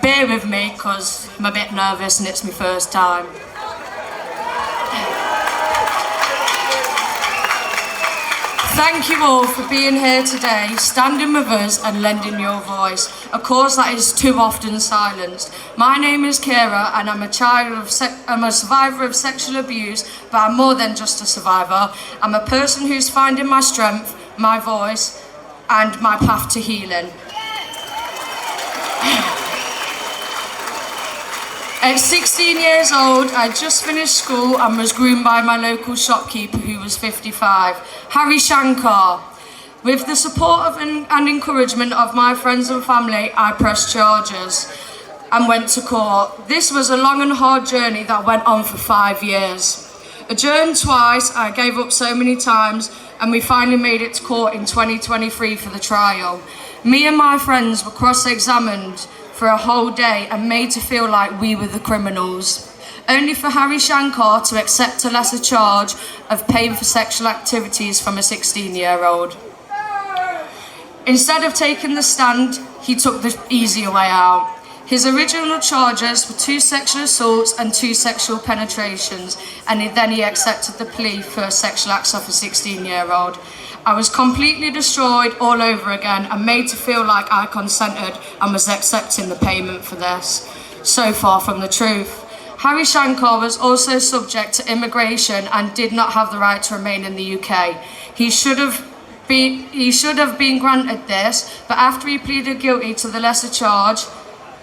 bear with me because I'm a bit nervous and it's my first time. Thank you all for being here today, standing with us and lending your voice, a cause that is too often silenced. My name is Keira and I'm a survivor of sexual abuse, but I'm more than just a survivor. I'm a person who's finding my strength, my voice, and my path to healing. At 16 years old, I just finished school and was groomed by my local shopkeeper who was 55, Harvey. With the support of and encouragement of my friends and family, I pressed charges and went to court. This was a long and hard journey that went on for 5 years. Adjourned twice, I gave up so many times, and we finally made it to court in 2023 for the trial. Me and my friends were cross-examined for a whole day and made to feel like we were the criminals, only for Harvey to accept a lesser charge of paying for sexual activities from a 16-year-old. Instead of taking the stand, he took the easier way out. His original charges were 2 sexual assaults and 2 sexual penetrations, and then he accepted the plea for sexual acts of a 16-year-old. I was completely destroyed all over again and made to feel like I consented and was accepting the payment for this. So far from the truth. Harvey was also subject to immigration and did not have the right to remain in the UK. He should have been granted this, but after he pleaded guilty to the lesser charge,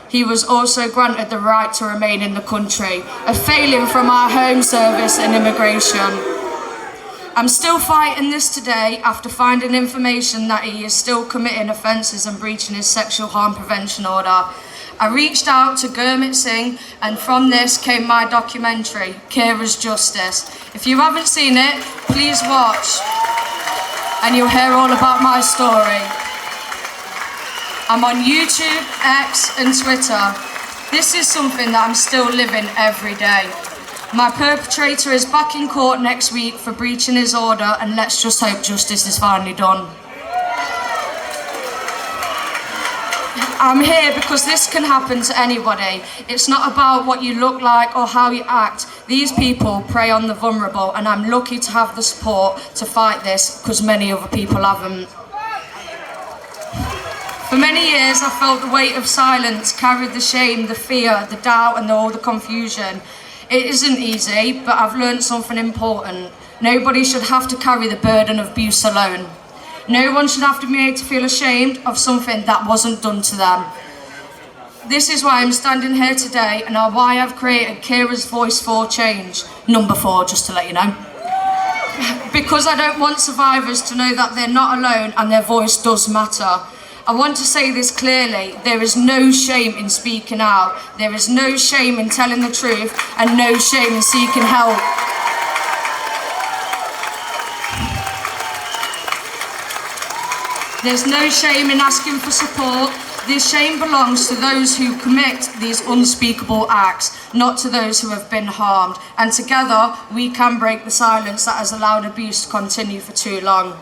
he was also granted the right to remain in the country, a failing from our Home Service and immigration. I'm still fighting this today after finding information that he is still committing offences and breaching his sexual harm prevention order. I reached out to Gurmit Singh, and from this came my documentary, KEIRA'S Justice. If you haven't seen it, please watch, and you'll hear all about my story. I'm on YouTube, X, and Twitter. This is something that I'm still living every day. My perpetrator is back in court next week for breaching his order, and let's just hope justice is finally done. I'm here because this can happen to anybody. It's not about what you look like or how you act. These people prey on the vulnerable, and I'm lucky to have the support to fight this because many other people haven't. For many years, I felt the weight of silence, carried the shame, the fear, the doubt, and all the confusion. It isn't easy, but I've learned something important. Nobody should have to carry the burden of abuse alone. No one should have to be made to feel ashamed of something that wasn't done to them. This is why I'm standing here today and why I've created KEIRA'S Voice for Change, number 4, just to let you know. Because I don't want survivors to know that they're not alone and their voice does matter. I want to say this clearly, there is no shame in speaking out. There is no shame in telling the truth and no shame in seeking help. There's no shame in asking for support. This shame belongs to those who commit these unspeakable acts, not to those who have been harmed. And together, we can break the silence that has allowed abuse to continue for too long.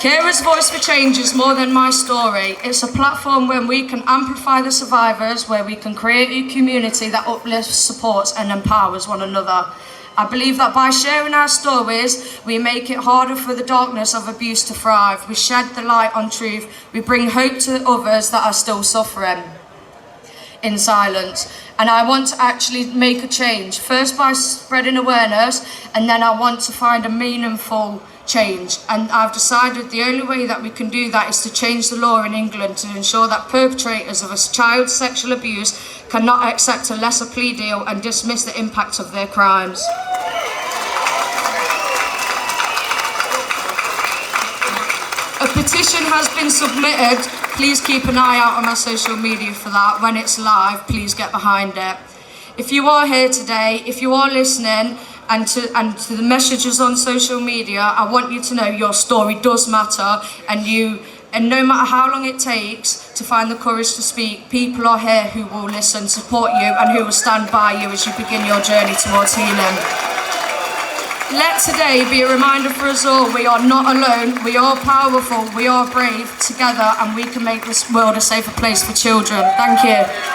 KEIRA'S Voice for Change is more than my story. It's a platform where we can amplify the survivors, where we can create a community that uplifts, supports and empowers one another. I believe that by sharing our stories, we make it harder for the darkness of abuse to thrive. We shed the light on truth. We bring hope to others that are still suffering in silence. And I want to actually make a change, first by spreading awareness, and then I want to find a meaningful change. And I've decided the only way that we can do that is to change the law in England to ensure that perpetrators of a child's sexual abuse cannot accept a lesser plea deal and dismiss the impact of their crimes. A petition has been submitted. Please keep an eye out on my social media for that. When it's live, please get behind it. If you are here today, if you are listening, and to the messages on social media, I want you to know your story does matter, and no matter how long it takes to find the courage to speak, people are here who will listen, support you, and who will stand by you as you begin your journey towards healing. Let today be a reminder for us all, we are not alone, we are powerful, we are brave, together, and we can make this world a safer place for children. Thank you.